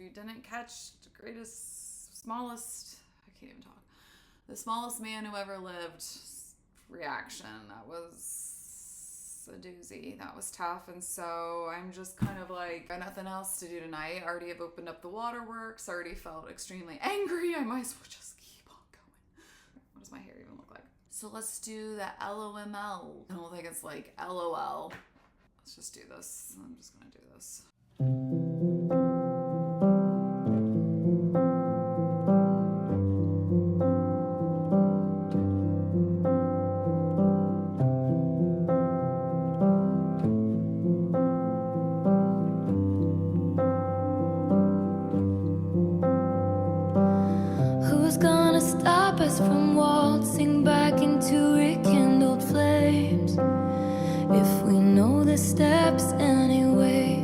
you didn't catch the smallest the smallest man who ever lived reaction, that was a doozy. That was tough. And so I'm just kind of like, got nothing else to do tonight. I already have opened up the waterworks, already felt extremely angry. I might as well just keep on going. What does my hair even look like? So let's do the loml. I don't think it's like LOL. Let's just do this. I'm just gonna do this. Who's gonna stop us from waltzing back into rekindled flames? If we know the steps anyway,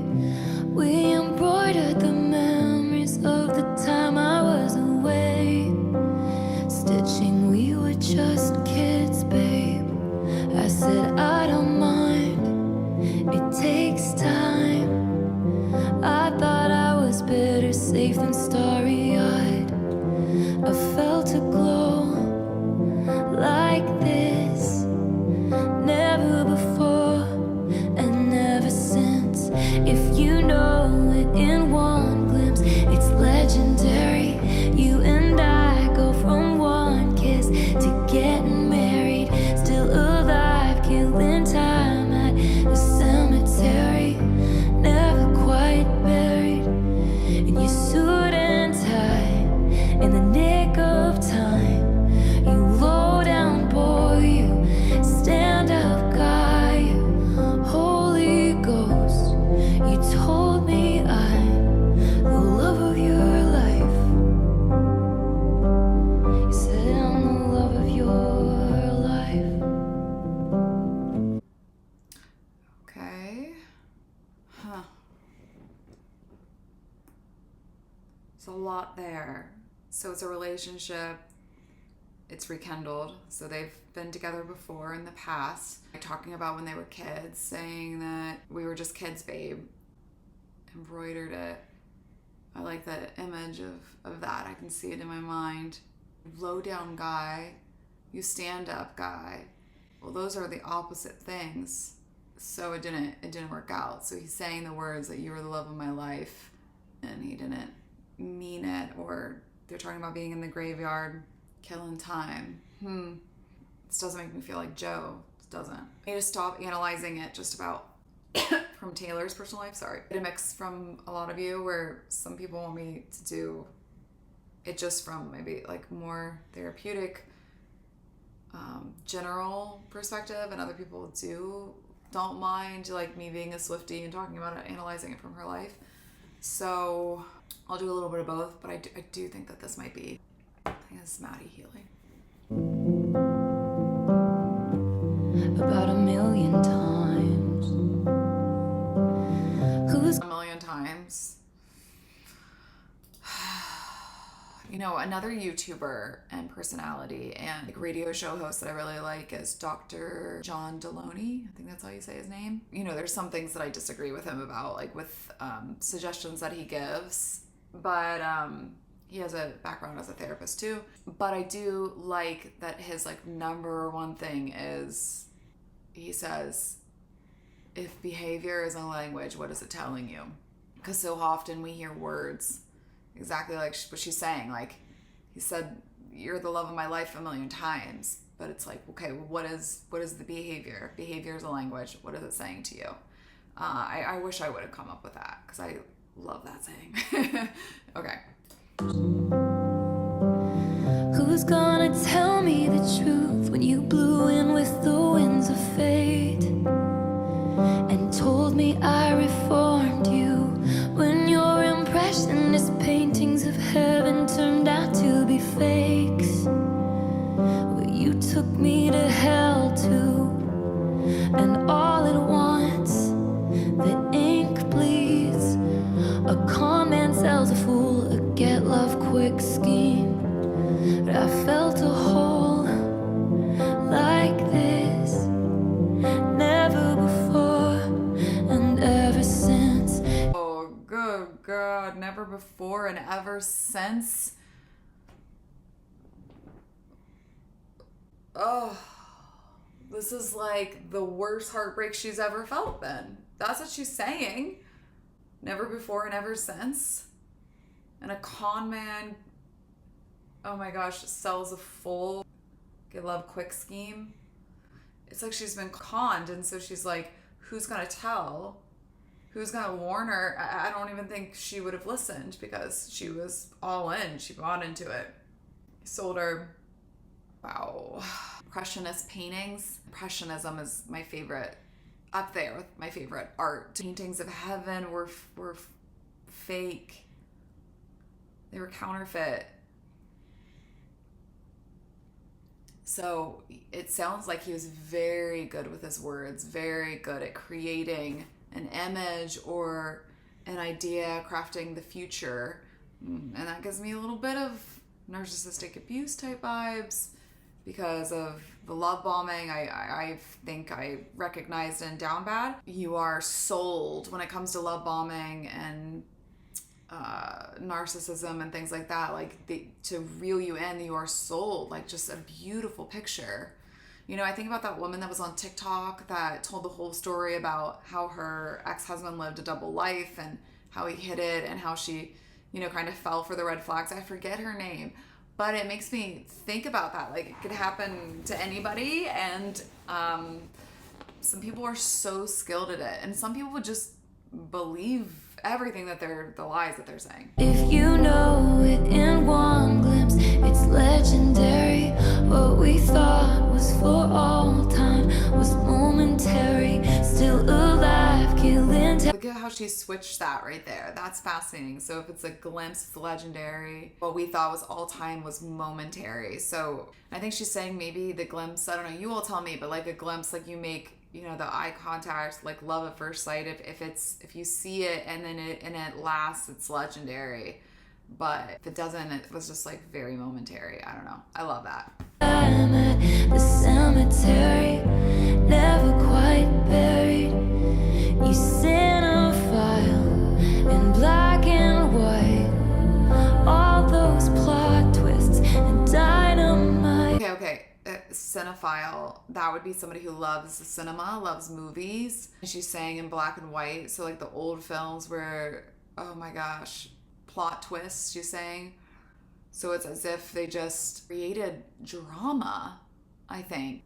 we embroidered the memories of the time I was away. Stitching, we were just kids, babe. I said I don't mind, it takes time. I thought I was better safe than starry-eyed. I felt a glow like this, never before and never since. If you know it in one glimpse, it's legendary. You and I go from one kiss to getting married, still alive, killing time at the cemetery, never quite buried in your suit and tie, in the nick of time. You low down boy, you stand up guy, you Holy Ghost. You told me I'm the love of your life. You said I'm the love of your life. Okay. Huh. There's a lot there. So it's a relationship. It's rekindled. So they've been together before in the past. Talking about when they were kids, saying that we were just kids, babe. Embroidered it. I like that image of that. I can see it in my mind. Low down guy, you stand up guy. Well, those are the opposite things. So it didn't work out. So he's saying the words that you were the love of my life, and he didn't mean it. Or they're talking about being in the graveyard, killing time. This doesn't make me feel like Joe. It doesn't. I need to stop analyzing it just about from Taylor's personal life. Sorry. It a mix from a lot of you, where some people want me to do it just from maybe like more therapeutic, general perspective, and other people don't mind like me being a Swiftie and talking about it, analyzing it from her life. So I'll do a little bit of both, but I do think that this might be, I think this is Maddie healing. About a million times. Who's a million times. You know, another YouTuber and personality and like radio show host that I really like is Dr. John Deloney. I think that's how you say his name. You know, there's some things that I disagree with him about, like with suggestions that he gives, but he has a background as a therapist too. But I do like that his like number one thing is, he says, if behavior is a language, what is it telling you? Because so often we hear words exactly like what she's saying. Like, he said, you're the love of my life a million times, but it's like, okay, well, what is the behavior? Behavior is a language. What is it saying to you? I wish I would have come up with that, because I love that saying. Okay. Who's gonna tell me the truth when you blew in with the winds of fate and told me I reformed you, when your impressionist paintings of heaven turned out to be fakes? Well, you took me to hell too, and all at once the ink bleeds. A con man sells a fool a get love quick scheme. But I felt a hole like this, never before and ever since. Oh, good God, never before and ever since. Oh, this is like the worst heartbreak she's ever felt then. That's what she's saying. Never before and ever since. And a con man, oh my gosh, sells a full get love quick scheme. It's like she's been conned, and so she's like, who's gonna tell? Who's gonna warn her? I don't even think she would have listened because she was all in. She bought into it. He sold her. Wow. Impressionist paintings. Impressionism is my favorite, up there with my favorite art. Paintings of heaven were fake. They were counterfeit. So it sounds like he was very good with his words, very good at creating an image or an idea, crafting the future. And that gives me a little bit of narcissistic abuse type vibes because of the love bombing. I think I recognized in Down Bad. You are sold when it comes to love bombing and narcissism and things like that. Like to reel you in, you are sold. Like just a beautiful picture. You know, I think about that woman that was on TikTok that told the whole story about how her ex-husband lived a double life and how he hid it and how she, you know, kind of fell for the red flags. I forget her name, but it makes me think about that. Like it could happen to anybody, and some people are so skilled at it, and some people would just believe everything that the lies that they're saying. If you know it in one glimpse, it's legendary. What we thought was for all time was momentary. Still alive, killing Look at how she switched that right there. That's fascinating. So if it's a glimpse, it's legendary. What we thought was all time was momentary. So I think she's saying maybe the glimpse, I don't know, you all tell me, but like a glimpse, like you make, you know, the eye contact, like love at first sight. If you see it and then it lasts, it's legendary. But if it doesn't, it was just like very momentary. I don't know. I love that. I'm at the cemetery, never quite buried. You cinephile in black and white, all those plot twists and dynamite. Okay. Cinephile, that would be somebody who loves the cinema, loves movies. And she's saying in black and white, so like the old films where, oh my gosh, plot twists, she's saying. So it's as if they just created drama, I think.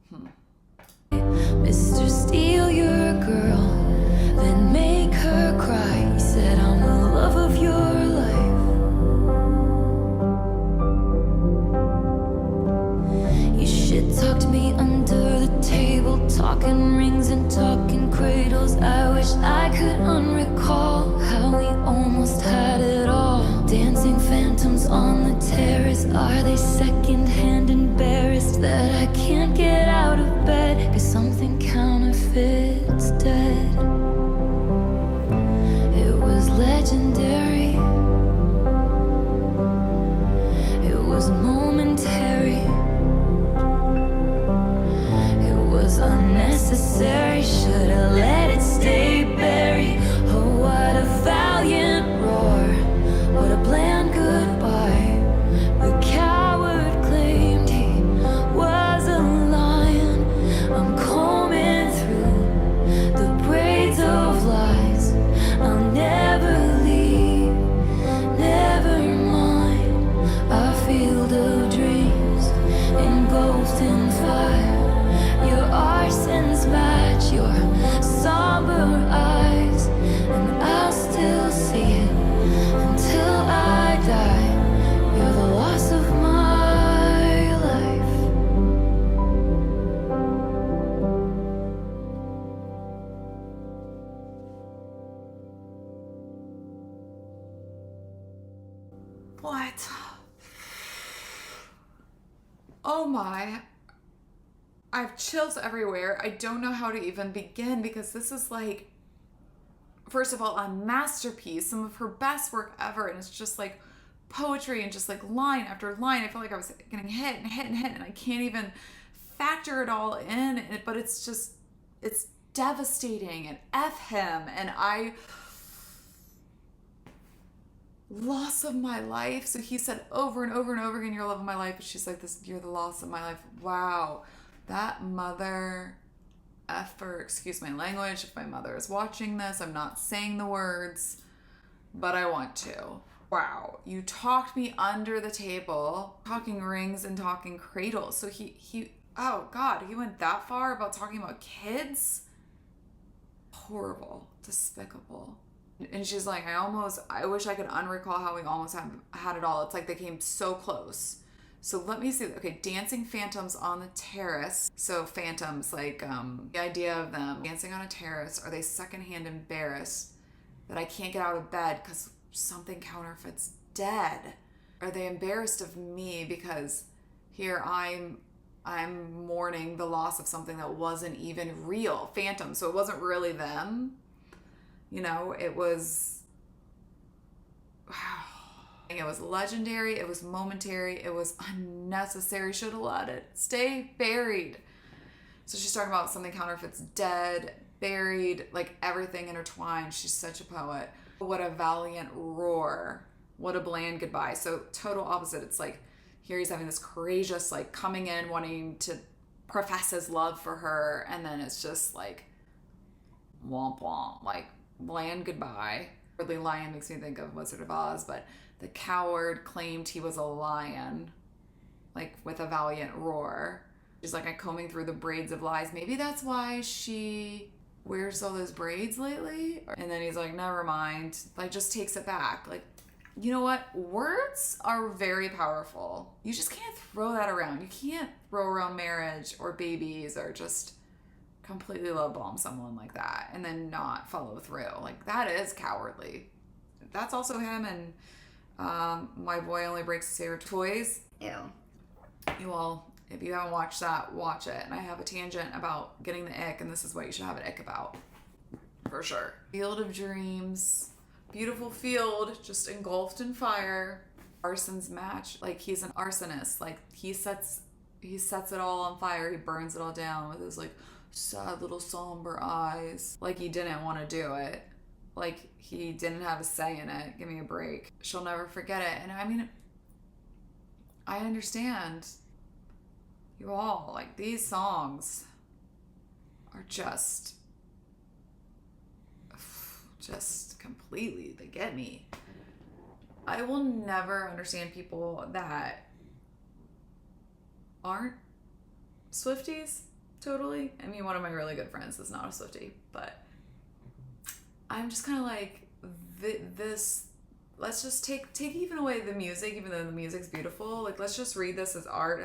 Mr. Steal your girl, then make her cry. He said, I'm the love of your life. You shit talked me under the table, talking rings and talking cradles. I wish I could unrecall how we almost had it all. Dancing phantoms on the terrace, are they secondhand embarrassed that I can't get out of bed? Cause something counterfeit's dead. It was legendary. It was momentary. It was unnecessary. Should've let it stay buried. Oh, what a valiant roar. What a bland goodbye. The coward claimed he was a lion. I'm combing through the braids of lies. I'll never leave, never mind. Our field of dreams engulfed in fire. Your arsons match your somber eyes, and I'll still see it until I die. You're the loss of my life. What? Oh my. I have chills everywhere. I don't know how to even begin because this is like, first of all, a masterpiece, some of her best work ever. And it's just like poetry and just like line after line. I felt like I was getting hit and hit and hit, and I can't even factor it all in. But it's just, it's devastating, and F him. And loss of my life. So he said over and over and over again, you're the love of my life. But she's like, this, you're the loss of my life. Wow. That mother effer, excuse my language. If my mother is watching this, I'm not saying the words, but I want to. Wow. You talked me under the table, talking rings and talking cradles. So he, oh God, he went that far about talking about kids? Horrible. Despicable. And she's like, I wish I could unrecall how we almost had it all. It's like they came so close. So let me see. Okay, dancing phantoms on the terrace. So phantoms, like the idea of them dancing on a terrace. Are they secondhand embarrassed that I can't get out of bed because something counterfeit's dead? Are they embarrassed of me because here I'm mourning the loss of something that wasn't even real? Phantom. So it wasn't really them. You know, it was, wow. It was legendary. It was momentary. It was unnecessary. Should have let it stay buried. So she's talking about something counterfeit's dead, buried, like everything intertwined. She's such a poet. What a valiant roar. What a bland goodbye. So total opposite. It's like here he's having this courageous, like coming in, wanting to profess his love for her. And then it's just like womp womp, like bland goodbye. Really, lion makes me think of Wizard of Oz, but the coward claimed he was a lion, like with a valiant roar. She's like, I'm combing through the braids of lies. Maybe that's why she wears all those braids lately. And then he's like, never mind. Like, just takes it back. Like, you know what? Words are very powerful. You just can't throw that around. You can't throw around marriage or babies or just completely love bomb someone like that and then not follow through. Like, that is cowardly. That's also him and My Boy Only Breaks His Favorite Toys. Ew. You all, if you haven't watched that, watch it. And I have a tangent about getting the ick, and this is what you should have an ick about. For sure. Field of Dreams. Beautiful field, just engulfed in fire. Arson's match. Like, he's an arsonist. Like, he sets it all on fire. He burns it all down with his, like, sad little somber eyes. Like, he didn't want to do it. Like, he didn't have a say in it. Give me a break. She'll never forget it. And I mean, I understand. You all, like, these songs are just completely, they get me. I will never understand people that aren't Swifties, totally. I mean, one of my really good friends is not a Swiftie, but I'm just kind of like, this, let's just take even away the music, even though the music's beautiful. Like, let's just read this as art,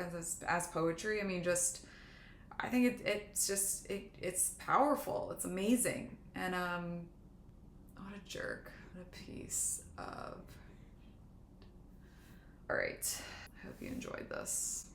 as poetry. I mean, just, I think it's powerful. It's amazing. And, what a jerk. What a piece of... All right. I hope you enjoyed this.